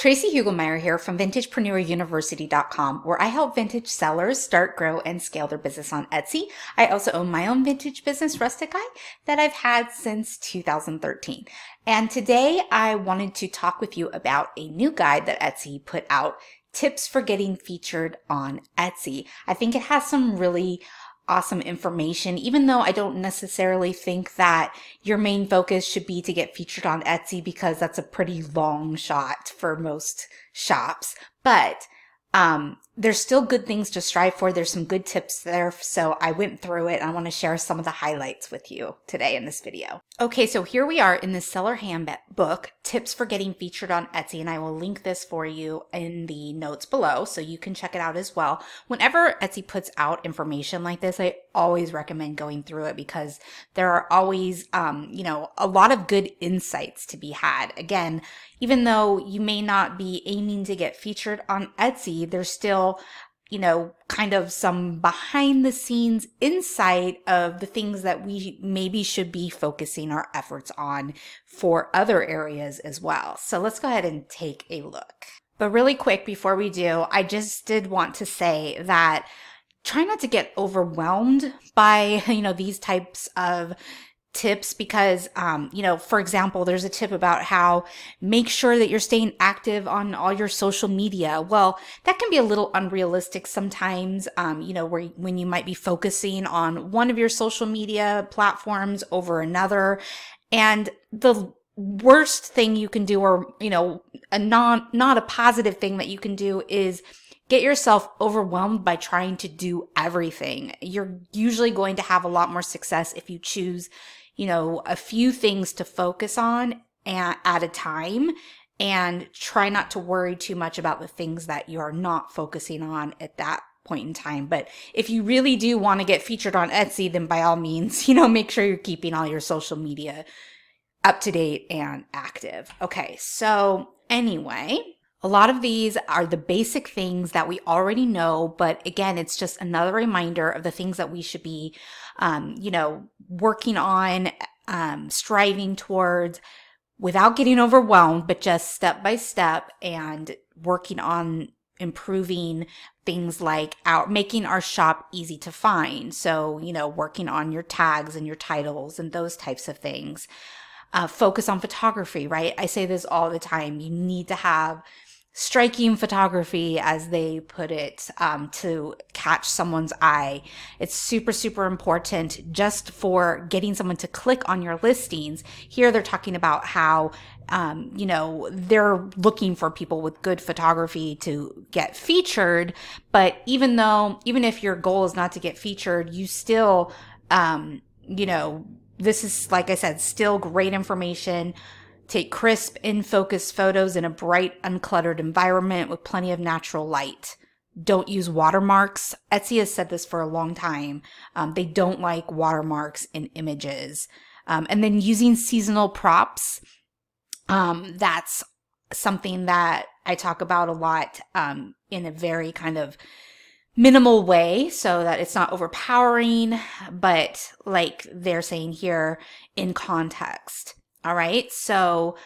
Tracy Hugelmeyer here from VintagepreneurUniversity.com, where I help vintage sellers start, grow, and scale their business on Etsy. I also own my own vintage business, Rustic Eye, that I've had since 2013. And today I wanted to talk with you about a new guide that Etsy put out, Tips for Getting Featured on Etsy. I think it has some really awesome information, even though I don't necessarily think that your main focus should be to get featured on Etsy because that's a pretty long shot for most shops. But there's still good things to strive for. There's some good tips there. So I went through it and I want to share some of the highlights with you today in this video. Okay, so here we are in the seller handbook, Tips for Getting Featured on Etsy, and I will link this for you in the notes below so you can check it out as well. Whenever Etsy puts out information like this, I always recommend going through it because there are always, a lot of good insights to be had. Again, even though you may not be aiming to get featured on Etsy, there's still kind of some behind the scenes insight of the things that we maybe should be focusing our efforts on for other areas as well. So let's go ahead and take a look. But really quick before we do, I just did want to say that try not to get overwhelmed by, these types of tips because, for example, there's a tip about how make sure that you're staying active on all your social media. Well, that can be a little unrealistic sometimes, when you might be focusing on one of your social media platforms over another. And the worst thing you can do, or, not a positive thing that you can do is get yourself overwhelmed by trying to do everything. You're usually going to have a lot more success if you choose a few things to focus on at a time and try not to worry too much about the things that you're not focusing on at that point in time. But if you really do want to get featured on Etsy, then by all means, make sure you're keeping all your social media up to date and active. Okay, so anyway, a lot of these are the basic things that we already know, but again, it's just another reminder of the things that we should be, working on, striving towards without getting overwhelmed, but just step by step and working on improving things like making our shop easy to find. So, working on your tags and your titles and those types of things. Focus on photography, right? I say this all the time. You need to have striking photography, as they put it, to catch someone's eye. It's super, super important just for getting someone to click on your listings. Here they're talking about how, they're looking for people with good photography to get featured. But even if your goal is not to get featured, you still, this is, like I said, still great information. Take crisp, in-focus photos in a bright, uncluttered environment with plenty of natural light. Don't use watermarks. Etsy has said this for a long time. They don't like watermarks in images. And then using seasonal props. That's something that I talk about a lot in a very kind of minimal way so that it's not overpowering, but like they're saying here, in context. All right. So,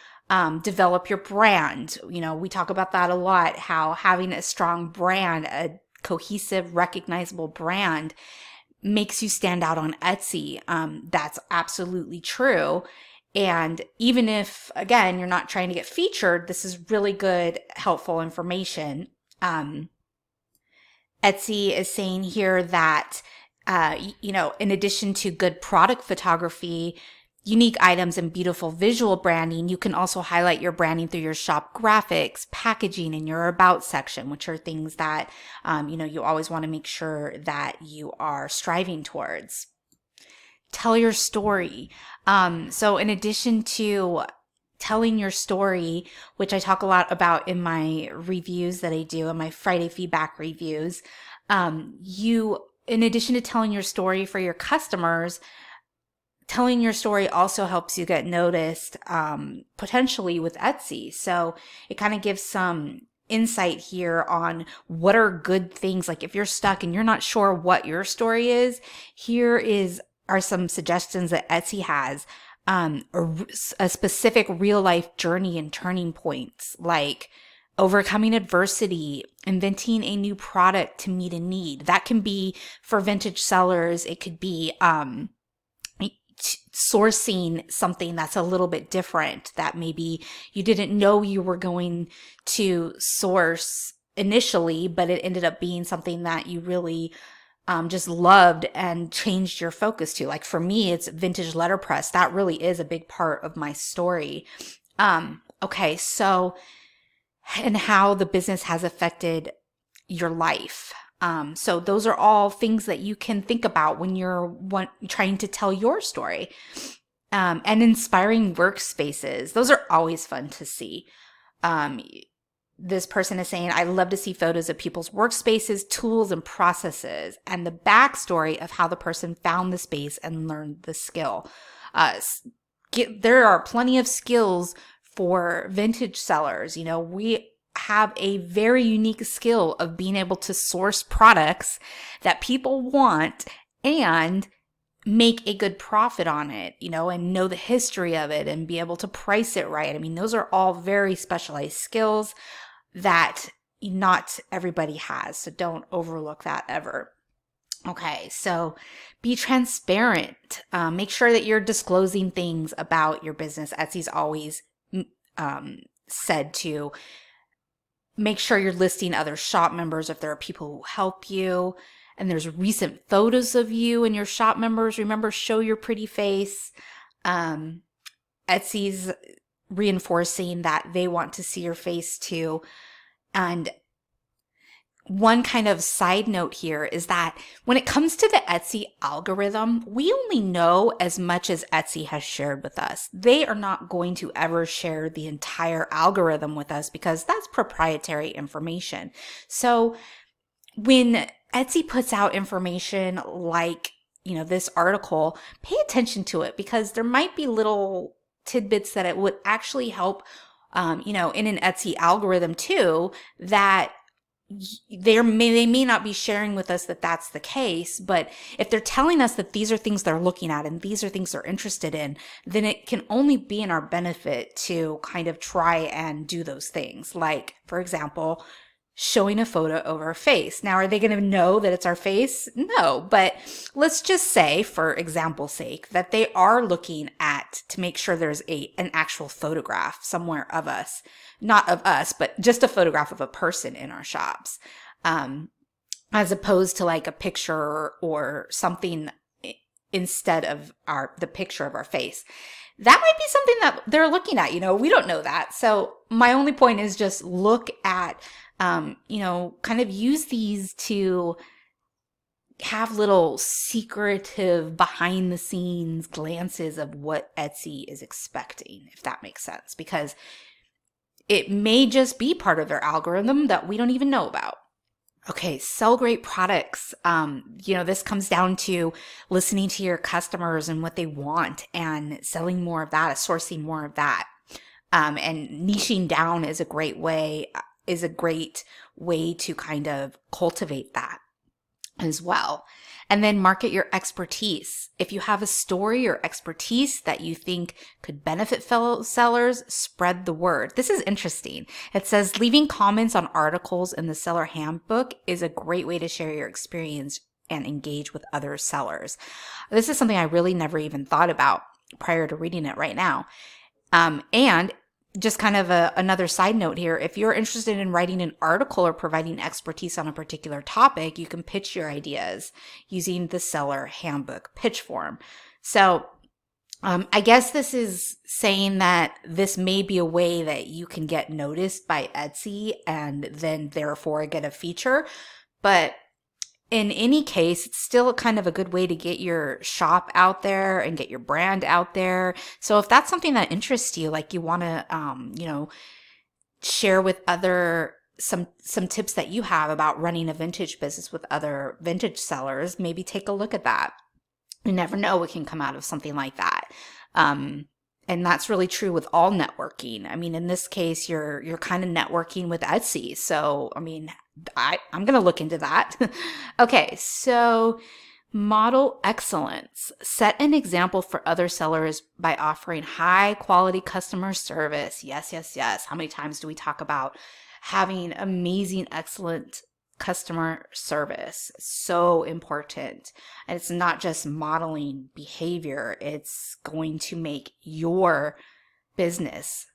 develop your brand. We talk about that a lot, how having a strong brand, a cohesive, recognizable brand makes you stand out on Etsy. That's absolutely true. And even if, again, you're not trying to get featured, this is really good, helpful information. Etsy is saying here that, in addition to good product photography, unique items, and beautiful visual branding, you can also highlight your branding through your shop graphics, packaging, and your about section, which are things that, you always want to make sure that you are striving towards. Tell your story. So in addition to telling your story, which I talk a lot about in my reviews that I do, in my Friday feedback reviews, in addition to telling your story for your customers, telling your story also helps you get noticed, potentially with Etsy. So it kind of gives some insight here on what are good things. Like if you're stuck and you're not sure what your story is, are some suggestions that Etsy has, a specific real life journey and turning points, like overcoming adversity, inventing a new product to meet a need. That can be for vintage sellers. It could be sourcing something that's a little bit different that maybe you didn't know you were going to source initially, but it ended up being something that you really just loved and changed your focus to. Like for me, it's vintage letterpress. That really is a big part of my story. Okay, so, and how the business has affected your life. So those are all things that you can think about when you're trying to tell your story. And inspiring workspaces. Those are always fun to see. This person is saying, I love to see photos of people's workspaces, tools, and processes, and the backstory of how the person found the space and learned the skill. There are plenty of skills for vintage sellers. We have a very unique skill of being able to source products that people want and make a good profit on it, and know the history of it and be able to price it right. I mean, those are all very specialized skills that not everybody has. So don't overlook that ever. Okay, so be transparent. Make sure that you're disclosing things about your business. Etsy's always said to make sure you're listing other shop members if there are people who help you. And there's recent photos of you and your shop members. Remember, show your pretty face. Etsy's reinforcing that they want to see your face too. And one kind of side note here is that when it comes to the Etsy algorithm, we only know as much as Etsy has shared with us. They are not going to ever share the entire algorithm with us because that's proprietary information. So when Etsy puts out information like, this article, pay attention to it because there might be little tidbits that it would actually help, in an Etsy algorithm too, that they may not be sharing with us that that's the case, but if they're telling us that these are things they're looking at and these are things they're interested in, then it can only be in our benefit to kind of try and do those things. Like, for example, showing a photo of our face. Now, are they going to know that it's our face? No, but let's just say, for example's sake, that they are looking at to make sure there's an actual photograph somewhere of us, not of us, but just a photograph of a person in our shops, as opposed to like a picture or something instead of the picture of our face. That might be something that they're looking at. We don't know that. So my only point is just look at kind of use these to have little secretive behind the scenes glances of what Etsy is expecting, if that makes sense, because it may just be part of their algorithm that we don't even know about. Okay, sell great products. This comes down to listening to your customers and what they want and selling more of that, sourcing more of that. And niching down is a great way to kind of cultivate that as well. And then market your expertise. If you have a story or expertise that you think could benefit fellow sellers, spread the word. This is interesting. It says leaving comments on articles in the seller handbook is a great way to share your experience and engage with other sellers. This is something I really never even thought about prior to reading it right now. And just kind of another side note here, if you're interested in writing an article or providing expertise on a particular topic, you can pitch your ideas using the seller handbook pitch form. So I guess this is saying that this may be a way that you can get noticed by Etsy and then therefore get a feature. But in any case, it's still kind of a good way to get your shop out there and get your brand out there. So if that's something that interests you, like you want to, share with some tips that you have about running a vintage business with other vintage sellers, maybe take a look at that. You never know what can come out of something like that. And that's really true with all networking. I mean, in this case, you're kind of networking with Etsy. So, I mean, I'm going to look into that. Okay. So Model excellence. Set an example for other sellers by offering high quality customer service. Yes, yes, yes. How many times do we talk about having amazing, excellent customer service? So important. And it's not just modeling behavior, it's going to make your business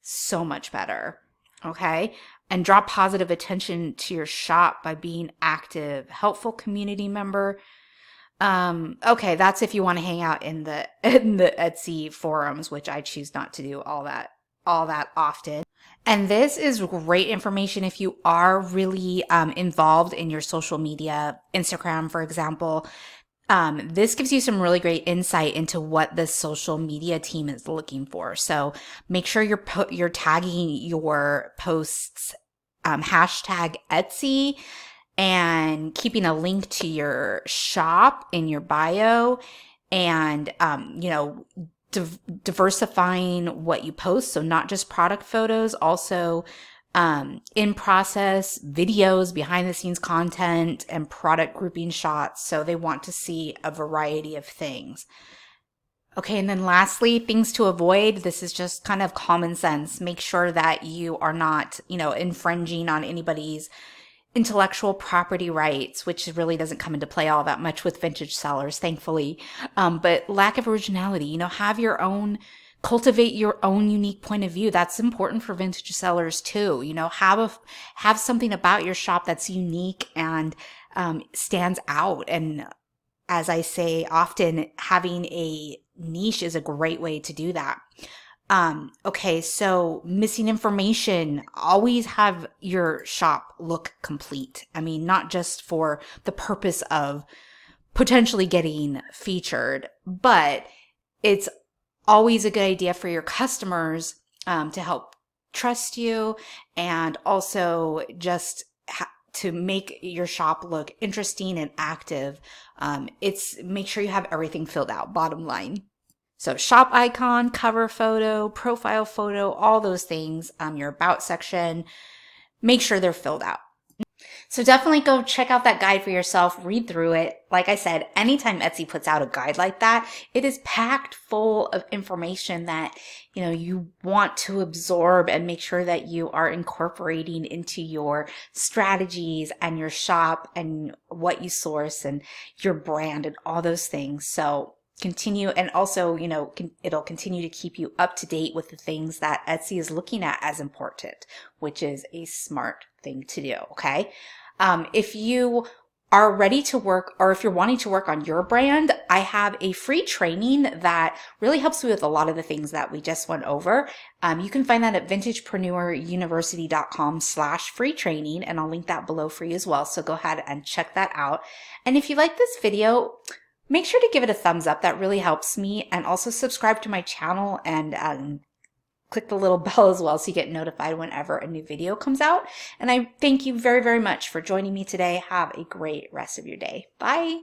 so much better. Okay. And draw positive attention to your shop by being active, helpful community member. Okay, that's if you want to hang out in the Etsy forums, which I choose not to do all that often. And this is great information if you are really involved in your social media, Instagram, for example. This gives you some really great insight into what the social media team is looking for. So make sure you're tagging your posts hashtag Etsy and keeping a link to your shop in your bio, and diversifying what you post. So not just product photos, also in process videos, behind the scenes content, and product grouping shots. So they want to see a variety of things. Okay, and then lastly, things to avoid. This is just kind of common sense. Make sure that you are not, infringing on anybody's intellectual property rights, which really doesn't come into play all that much with vintage sellers, thankfully. But lack of originality, cultivate your own unique point of view. That's important for vintage sellers too. Have something about your shop that's unique and stands out. And as I say often, having a niche is a great way to do that. Okay, so missing information. Always have your shop look complete. I mean, not just for the purpose of potentially getting featured, but it's always a good idea for your customers to help trust you, and also just to make your shop look interesting and active. Make sure you have everything filled out, bottom line. So shop icon, cover photo, profile photo, all those things, your about section, make sure they're filled out. So definitely go check out that guide for yourself, read through it. Like I said, anytime Etsy puts out a guide like that, it is packed full of information that, you want to absorb and make sure that you are incorporating into your strategies and your shop and what you source and your brand and all those things. So continue, and also, it'll continue to keep you up to date with the things that Etsy is looking at as important, which is a smart thing to do. Okay. If you are ready to work, or if you're wanting to work on your brand, I have a free training that really helps you with a lot of the things that we just went over. You can find that at vintagepreneuruniversity.com/free training, and I'll link that below for you as well. So go ahead and check that out. And if you like this video, make sure to give it a thumbs up. That really helps me. And also subscribe to my channel and click the little bell as well so you get notified whenever a new video comes out. And I thank you very, very much for joining me today. Have a great rest of your day. Bye.